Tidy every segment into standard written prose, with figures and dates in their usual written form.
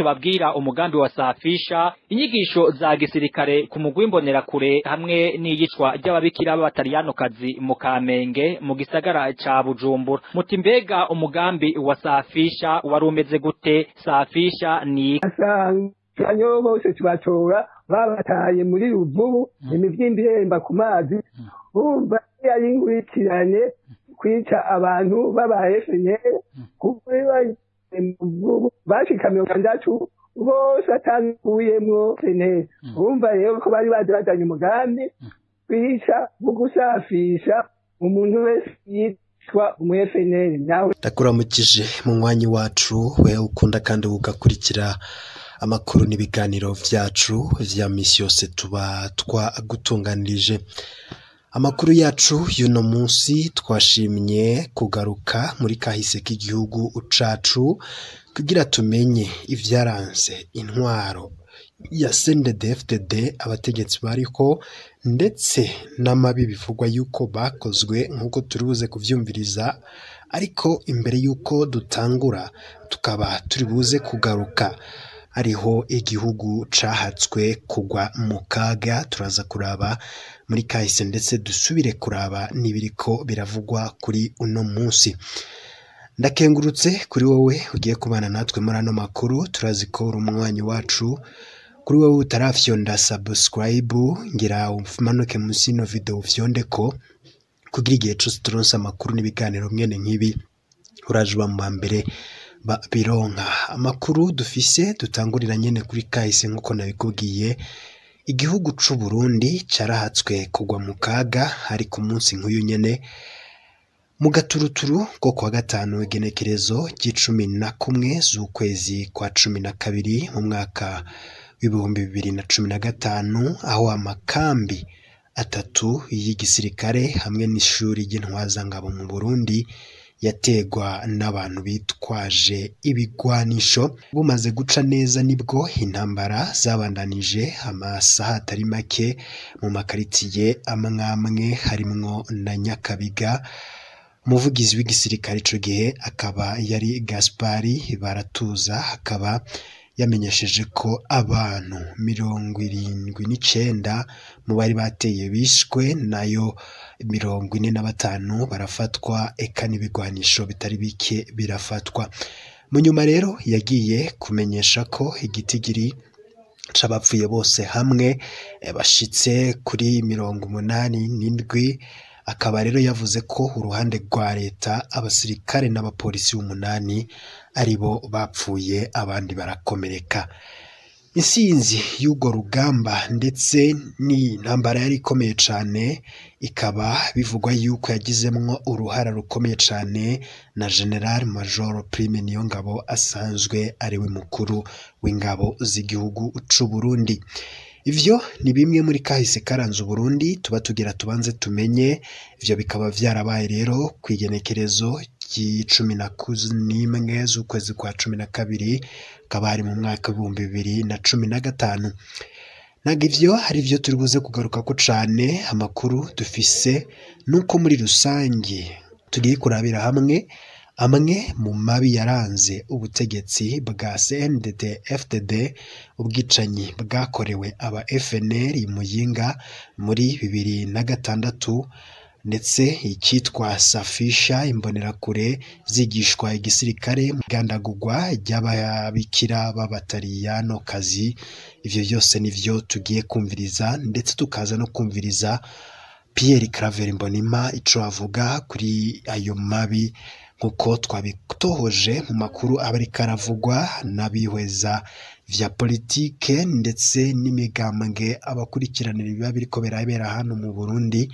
tubabwira umugambi wa safisha inyigisho za gisirikare ku mugwi imbonerakure hamwe n'iyicwa ry'ababikira b'abataliyanokazi mu Kamenge mu gisagara ca Bujumbura. Muti mbega umugambi wa safisha wari umeze gute? Safisha ni kanyo bose tubatora babataye muri ruvubu imivyimbi iremba ku mazi umva yayingurikiranye kwica abantu babahesenye kubiba bashika 60 bose atanguyemwo sene umva rero ko bari badanye umugambi kwica bugusafisha umuntu wese yitwa umwefeneri. Nawe ndakuramukije mu mwanya wacu we ukunda kandi ugakurikira amakuru n'ibiganiro vyacu vya misi yose tuba twagutunganirije. Amakuru yacu y'uno munsi twashimye kugaruka muri kahise k'igihugu cacu kugira tumenye ivyaranze intwaro ya CNDD-FDD abategetsi bariko ndetse n'amabi bivugwa yuko bakozwe nkuko turibuze kuvyumviriza. Ariko imbere yuko dutangura tukaba turibuze kugaruka ariho igihugu cahatswe kugwa mu kaga, turaza kuraba muri kahise ndetse dusubire kuraba nibiriko biravugwa kuri uno munsi. Ndakengurutse kuri wowe ugiye kubana natwe muri ano makuru. Turazi ko uri umwanya wacu. Kuri wowe utarafyonda subscribe ngira umanuke munsi no video ufyonde ko kugira igihe cyose turonsa amakuru n'ibiganiro mwene nk'ibi urajuba mu mbere bironka. Amakuru dufise dutangurira nyene kuri kahise nkuko nabikubwiye. Igihugu c'u Burundi carahatswe kugwa mu kaga hari ku munsi nk'uyu nyene mu gaturuturu ko kwa gatanu igenekerezo g'11 z'ukwezi kwa 12 mu mwaka w'ibihumbi 2015 aho amakambi atatu y'igisirikare hamwe n'ishuri ry'intwazangabo mu Burundi yategwa n'abantu bitwaje ibigwanisho. Bumaze guca neza nibwo intambara zabandanije amasaha atari make mu makaritiye amwamwe harimwo na Nyakabiga. Umuvugizi w'igisirikare ico gihe akaba yari Gaspari Baratuza akaba yamenyesheje ko abantu 79 mu bari bateye bishwe nayo 45 barafatwa eka n'ibigwanisho bitari bike birafatwa. Mu nyuma rero yagiye kumenyesha ko igitigiri c'abapfuye bose hamwe bashitse kuri 87. Akaba rero yavuze ko uruhande rwa leta abasirikare n'abapolisi 8 aribo bapfuye abandi barakomereka. Insinzi y'ugo rugamba ndetse ni ntambara yari ikomeye cane, ikaba bivugwa yuko yagizemwo uruhara rukomeye cane na General Major Prime Niyongabo asanzwe ariwe mukuru w'ingabo z'igihugu c'u Burundi. Ivyo ni bimwe muri kahise karanze Burundi tuba tugira tubanze tumenye. Ivyo bikaba vyarabaye rero kwigenekerezo g'11 z'ukwezi kwa 12 kabari mu mwaka wa 2015. Naga ivyo hari vyo turibuze kugaruka ko cane. Amakuru dufise nuko muri rusangi tugiye kurabira hamwe amwe mu mabi yaranze ubutegetsi bwa CNDD-FDD, ubwicanyi bwakorewe aba FNL Muyinga muri 2006 ndetse ikitwa safisha imbonerakure zigishwa igisirikare gandagurwa ry'ababikira b'abataliyanokazi. Ivyo byose nivyo tugiye kumviriza ndetse tukaza no kumviriza Pierre Claver Mbonimpa ico avuga kuri ayo mabi nkuko twabitohoje mu makuru abari karavugwa n'abihweza vya politike ndetse n'imigambwe abakurikiranira ibiba biriko birabera hano mu Burundi.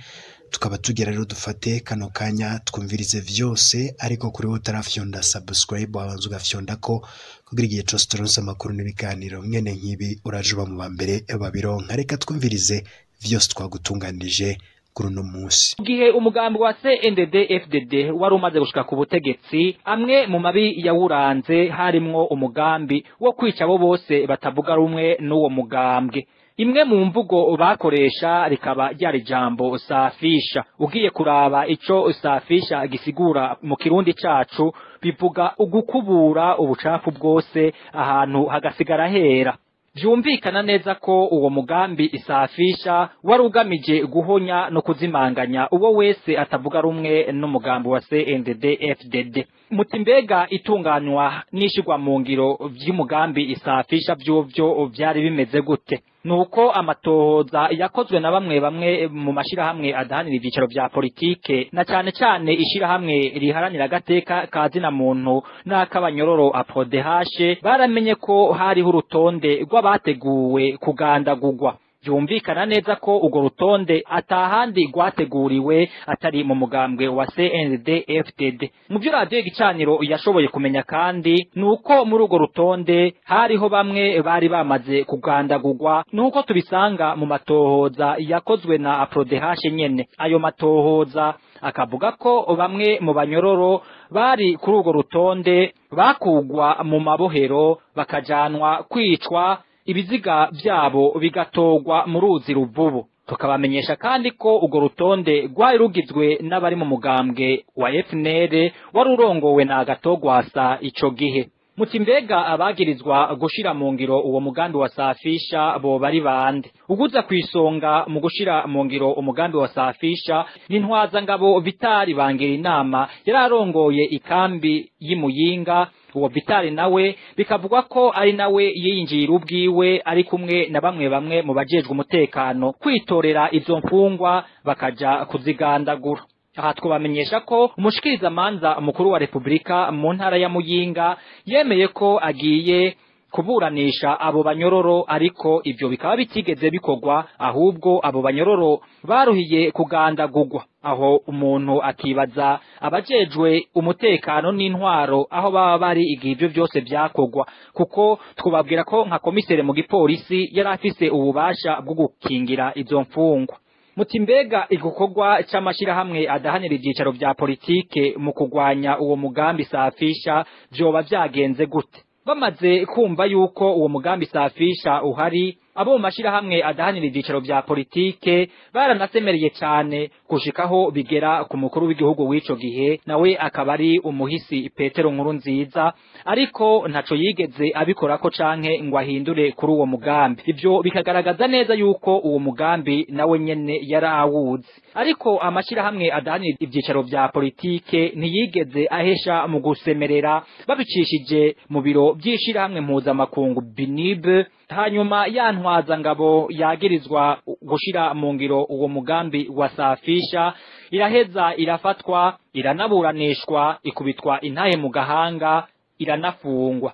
Tukaba tugera rero dufate kano kanya twumvirize vyose, ariko kuri utarafyonda subscribe wabanza ugafyonda ko kugira igihe cyose turonse amakuru n'ibiganiro mwene nk'ibi urajuba mu bambere babironka. Reka twumvirize vyose twagutunganije kuri no munsi. Gihe umugambi wa CNDD-FDD wari umaze gushika ku butegetsi, amwe mu mabi yawuranze harimwo umugambi wo kwica abo bose batavuga rumwe n'uwo mugambwe. Imwe mu mvugo bakoresha rikaba ryari jambo safisha. Ugiye kuraba ico safisha gisigura mu kirundi cacu bivuga ugukubura ubucafu bwose ahantu hagasigara hera. Vyumvikana neza ko uwo mugambi isafisha wari ugamije guhonya no kuzimanganya uwo wese atavuga rumwe n'umugambi wa CNDD-FDD. Muti mbega itunganywa n'ishigwa mu ngiro vy'umugambi isafisha vyovyo vyari bimeze gute? Nuko amatohoza yakozwe na bamwe mu mashirahamwe adahanira ivyicaro vya politike na cane ishirahamwe riharanira agateka kazina muntu n'akabanyororo apodehashe baramenye ko hariho urutonde rw'abateguwe kugandagurwa. Vyumvikana neza ko urwo rutonde atahandi rwateguriwe atari mu mugambwe wa CNDD-FDD. Mu byo radio igicaniro yashoboye kumenya kandi nuko muri urwo rutonde hariho bamwe bari bamaze kugandagurwa, nuko tubisanga mu matohoza yakozwe na aprodehashe nyene. Ayo matohoza akavuga ko bamwe mu banyororo bari kuri urwo rutonde bakugwa mu mabohero bakajanwa kwicwa, ibiziga byabo bigatogwa mu ruzi Ruvubu. Tukabamenyesha kandi ko urwo rutonde rwari rugizwe n'abari mu mugambwe wa FNL wari urongowe na Agatogwasa ico gihe. Muti mbega abagirizwa gushira mu ngiro uwo mugambi wa safisha bo bari bande? Uguza kwisonga mu gushira mu ngiro umugambi wa safisha n'intwaza ngabo Vitali bangira inama yararongoye ikambi y'Imuyinga. Uwo Vitali nawe bikavugwa ko ari nawe yinjira ubwiwe ari kumwe na bamwe mu bajejwe umutekano kwitorera izo mfungwa bakaja kuzigandagura. Aha twabamenyesha ko umushikiriza manza mukuru wa Republika mu ntara ya Muyinga yemeye ko agiye kuburanisha abo banyororo, ariko ivyo bikaba bitigeze bikorwa, ahubwo abo banyororo baruhiye kugandagurwa. Aho umuntu akibaza abajejwe umutekano n'intwaro aho baba bari igihe ivyo byose byakorwa, kuko twubabwira ko nka komisere mu gipolisi yari afise ububasha bwo gukingira izo mfungwa. Muti mbega igikorwa c'amashirahamwe adahanira ivyicaro vya politike mu kugwanya uwo mugambi safisha vyoba vyagenze gute? Bamaze kumva yuko uwo mugambi safisha uhari, abo mu mashirahamwe adahanira ivyicaro vya politike baranasemereye cane gushikaho bigera ku mukuru w'igihugu w'ico gihe, nawe akaba ari umuhisi Petero Nkurunziza, ariko ntaco yigeze abikorako canke ngo ahindure kuri uwo mugambi. Ivyo bikagaragaza neza yuko uwo mugambi nawe nyene yarawuzi, ariko amashirahamwe adahanira ivyicaro vya politike ntiyigeze ahesha mu gusemerera babicishije mu biro vy'ishirahamwe mpuzamakungu BNIB. Hanyuma yantwaza ngabo yagirizwa gushira mu ngiro uwo mugambi wa safisha iraheza irafatwa, iranaburanishwa, ikubitwa intahe mu gahanga, iranafungwa.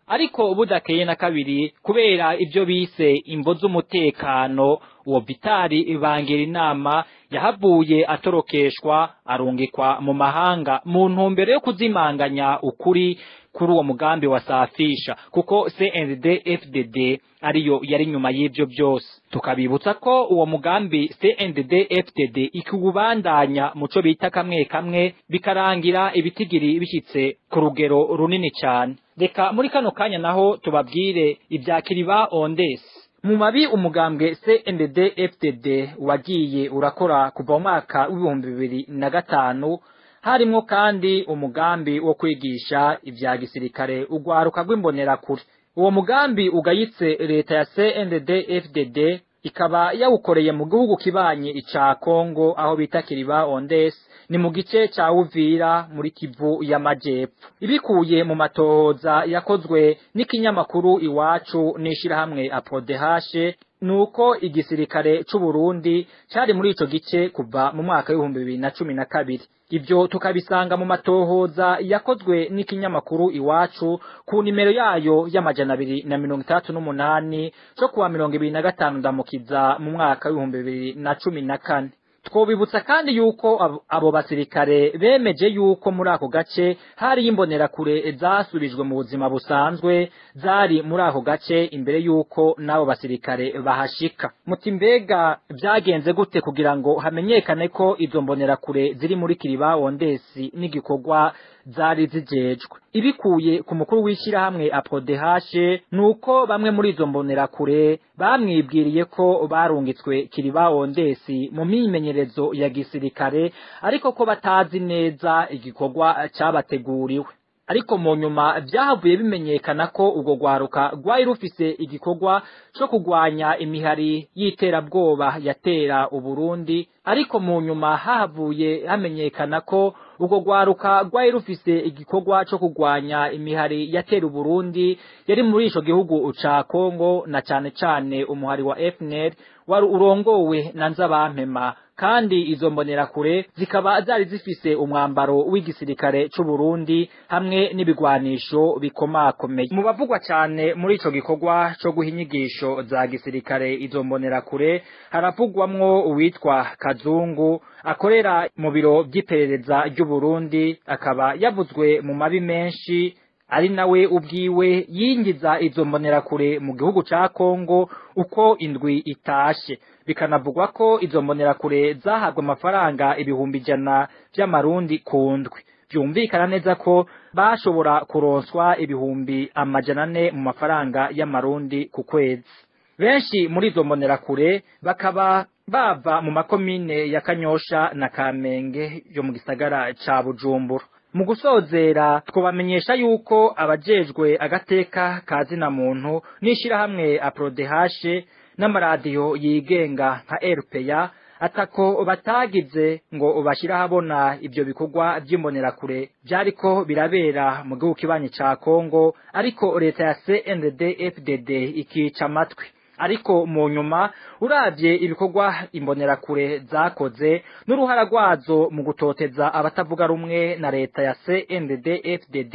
Ariko budakeye na kabiri kubera ivyo bise imvo z'umutekano, uwo Vitali bangira inama yahavuye atorokeshwa arungikwa mu mahanga mu ntumbero yo kuzimanganya ukuri kuri uwo mugambi wa safisha, kuko CNDD-FDD ariyo yari nyuma y'ivyo byose. Tukabibutsa ko uwo mugambi CNDD-FDD ikubandanya muco bita kamwe bikarangira ibitigiri bishitse ku rugero runini cyane. Reka muri kano kanya naho tubabwire ibya Kiriba Ondesi. Mu mabi umugambwe CNDD-FDD wagiye urakora kuva mu mwaka w'2005 harimwo kandi umugambi wo kwigisha ivya gisirikare ugwaruka rw'imbonerakure. Uwo mugambi ugayitse leta ya CNDD-FDD ikaba yawukoreye mu gihugu kibanye ica Kongo aho bita Kiriba Ondesi, ni mu gice ca Uvira muri Kivu y'Amajepfo. Ibikuye mu matohoza yakozwe n'ikinyamakuru Iwacu n'ishirahamwe apodehashe, nuko igisirikare c'u Burundi cari muri ico gice kuva mu mwaka w'2012. Ivyo tukabisanga mu matohoza yakozwe n'ikinyamakuru Iwacu ku nimero yayo y'amajana 238 cyo kuwa 2025 ndamukiza mu mwaka w'2014. Twobibutsa kandi yuko abo basirikare bemeje yuko muri ako gace hari imbonerakure zasubijwe mu buzima busanzwe zari muri ako gace imbere yuko nabo basirikare bahashika. Muti mbega byagenze gute kugira ngo hamenyekane ko izo mbonerakure ziri muri Kiriba Ondesi n'igikorwa zari zijejwe? Ibikuye ku mukuru w'ishirahamwe apodehashe nuko bamwe muri izo mbonerakure bamwibwiriye ko barungitswe Kiriba Ondesi mu mimenyerezo ya gisirikare, ariko ko batazi neza igikorwa cyabateguriwe. ariko mu nyuma byahavuye bimenyekana ko ubwo gwaruka rwari rufise igikorwa cyo kugwanya imihari y'iterabwoba yatera Uburundi, ariko mu nyuma hahavuye hamenyekana ko ubwo gwaruka rwari rufise igikorwa cyo kugwanya imihari yatera Uburundi yari muri ico gihugu ca Kongo, na cane cane umuhari wa FNL wari urongowe na Nzabampema, kandi izo mbonerakure zikaba zari zifise umwambaro w'igisirikare c'u Burundi hamwe n'ibigwanisho bikomakomeye. Mu bavugwa cyane muri ico gikorwa cyo guha inyigisho za gisirikare izo mbonerakure haravugwamwo uwitwa Kazungu akorera mu biro by'iperereza ry'u Burundi, akaba yavuzwe mu mabi menshi, ari nawe ubwiwe yingiza izo mbonerakure mu gihugu ca Kongo uko indwi itashe. Bikanavugwa ko izo mbonerakure zahabwa amafaranga ibihumbi 100 by'amarundi ku ndwi. Byumvikana neza ko bashobora kuronswa ibihumbi 400 mu mafaranga y'amarundi ku kwezi. Benshi muri izo mbonerakure bakaba bava mu makomine ya Kanyosha na Kamenge yo mu gisagara ca Bujumbura. Mu gusozera twobamenyesha yuko abajejwe agateka kazina muntu n'ishirahamwe APRODH n'amaradiyo yigenga nka RPA atako batagize ngo bashira habona ibyo bikorwa by'imbonerakure byariko birabera mu gihugu kibanyi ca Kongo, ariko leta ya CNDD-FDD ikica amatwi. Ariko mu nyuma uravye ibikorwa imbonerakure zakoze n'uruhara rwazo mu gutoteza abatavuga rumwe na leta ya CNDD-FDD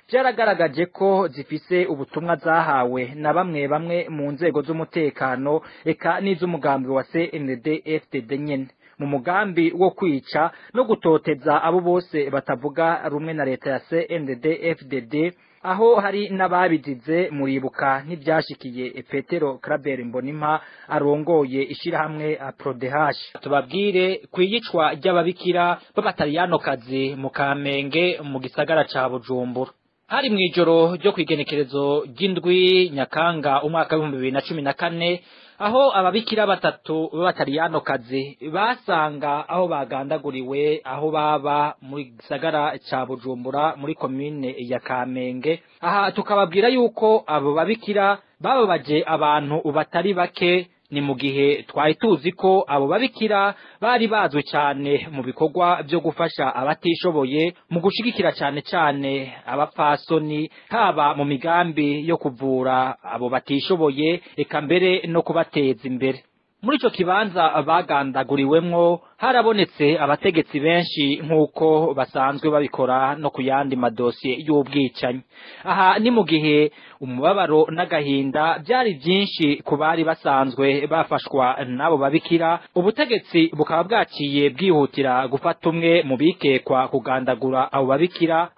byaragaragaje ko zifise ubutumwa zahawe na bamwe mu nzego z'umutekano eka n'iz'umugambi wa CNDD-FDD nyene, mu mugambi wo kwica no gutoteza abo bose batavuga rumwe na leta ya CNDD-FDD, aho hari n'ababizize muribuka ntibyashikiye Petero Claver Mbonimpa arongoye ishirahamwe APRODH. Tubabwire kwiyicwa ry'ababikira b'abataliyanokazi mu Kamenge mu gisagara ca Bujumbura. Hari mwijoro ryo kwigenekerezo ry'indwi Nyakanga umwaka wa 2014, aho ababikira batatu b'abataliyanokazi basanga aho bagandaguriwe aho baba muri gisagara ca Bujumbura muri komine ya Kamenge. Aha tukababwira yuko abo babikira bababaje abantu batari bake, ni mu gihe twari tuzi ko abo babikira bari bazwe cyane mu bikorwa byo gufasha abatishoboye, mu gushigikira cyane abapfasoni, haba mu migambi yo kuvura abo batishoboye eka mbere no kubateza imbere. Muri ico kibanza bagandaguriwemwo harabonetse abategetsi benshi nk'uko basanzwe babikora no kuyandi madosiye y'ubwicanyi. Aha ni mu gihe umubabaro n'agahinda byari byinshi ku bari basanzwe bafashwa nabo babikira, ubutegetsi bukaba bwaciye bwihutira gufata umwe mu bikekwa kugandagura abo babikira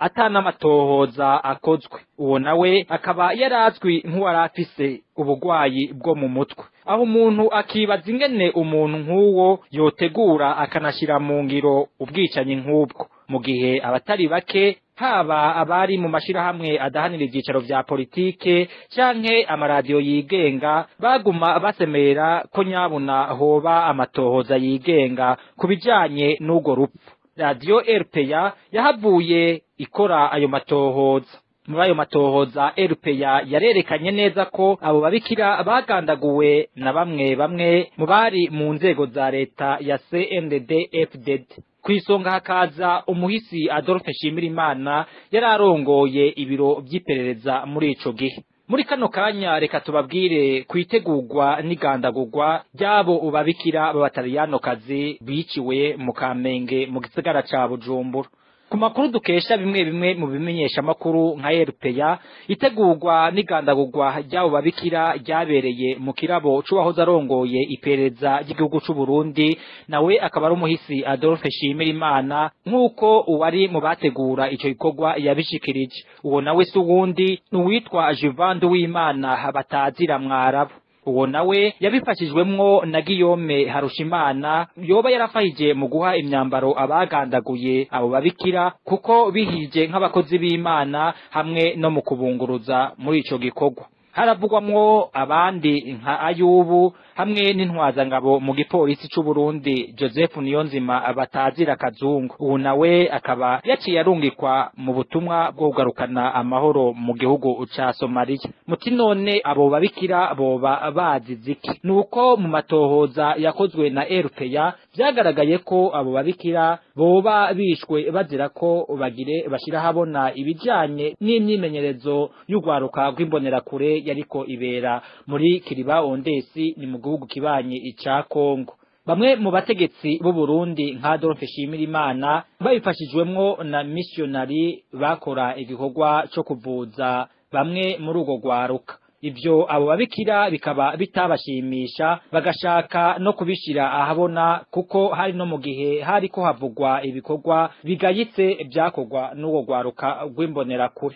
atanamatohoza akozwe. Uwo nawe akaba yarazwi nk'uwarafise ubugwayi bwo mu mutwe, aho umuntu akibaza ingene umuntu nk'uwo yotegura akanashira mu ngiro ubwicanyi nk'ubwo, mu gihe abatari bake haba abari mu mashirahamwe adahanira ivyicaro vya politike canke amaradiyo yigenga baguma basemera ko nyabuna hoba amatohoza yigenga kubijanye n'ugo rupfu. Radio RPA yahavuye ikora ayo matohoza. Muri ayo matohoza RPA yarerekanye neza ko abo babikira bagandaguwe na bamwe mu bari mu nzego za leta ya CNDD-FDD. Kwisonga hakaza umuhisi Adolphe Nshimirimana yararongoye ibiro by'iperereza muri ico gihe. Muri kano kanya reka tubabwire kwitegurwa n'igandagurwa ryabo ubabikira b'abataliyanokazi biciwe mu Kamenge mu gisagara ca Bujumbura. Ku makuru dukesha bimwe mu bimenyesha makuru nka RPA, itegurwa n'igandagurwa ryabo babikira ryabereye mu kirabo c'uwahoze arongoye iperereza ry'igihugu c'u Burundi, nawe akaba ari umuhisi Adolphe Nshimirimana nk'uko uwari mu bategura ico gikorwa yabishikirije. Uwo nawe si uwundi n'uwitwa Juvandu w'Imana batazira Mwarabu. Uwo nawe yabifashijwemwo na Guillaume Harushimana yoba yarafahije mu guha imyambaro abagandaguye abo babikira, kuko bihije nk'abakozi b'Imana hamwe no mu kubunguruza muri ico gikorwa. Haravugwamwo abandi nka Ayubu hamwe n'intwazangabo mu gipolisi c'u Burundi Joseph Niyonzima batazira kazungu. Ubu nawe akaba yaciye arungikwa mu butumwa bwo kugarukana amahoro mu gihugu ca Somalia. Muti none abo babikira boba baziziki? Nuko mu matohoza yakozwe na RPA vyagaragaye ko abo babikira boba bishwe bazira ko bagire bashira habona ibijanye n'imyimenyerezo y'ugwaruka rw'imbonerakure yariko ibera muri Kiriba Ondesi ni mu gihugu kibanye ica Kongo. Bamwe mu bategetsi b'u Burundi nka Adolphe Nshimirimana babifashijwemwo na missionary bakora igikorwa cyo kuvuza bamwe muri ugo gwaruka. Ivyo abo babikira bikaba bitabashimisha bagashaka no kubishira ahabona kuko hari no mu gihe hari ko havugwa ibikorwa bigayitse byakorwa n'uwo gwaruka rw'imbonerakure.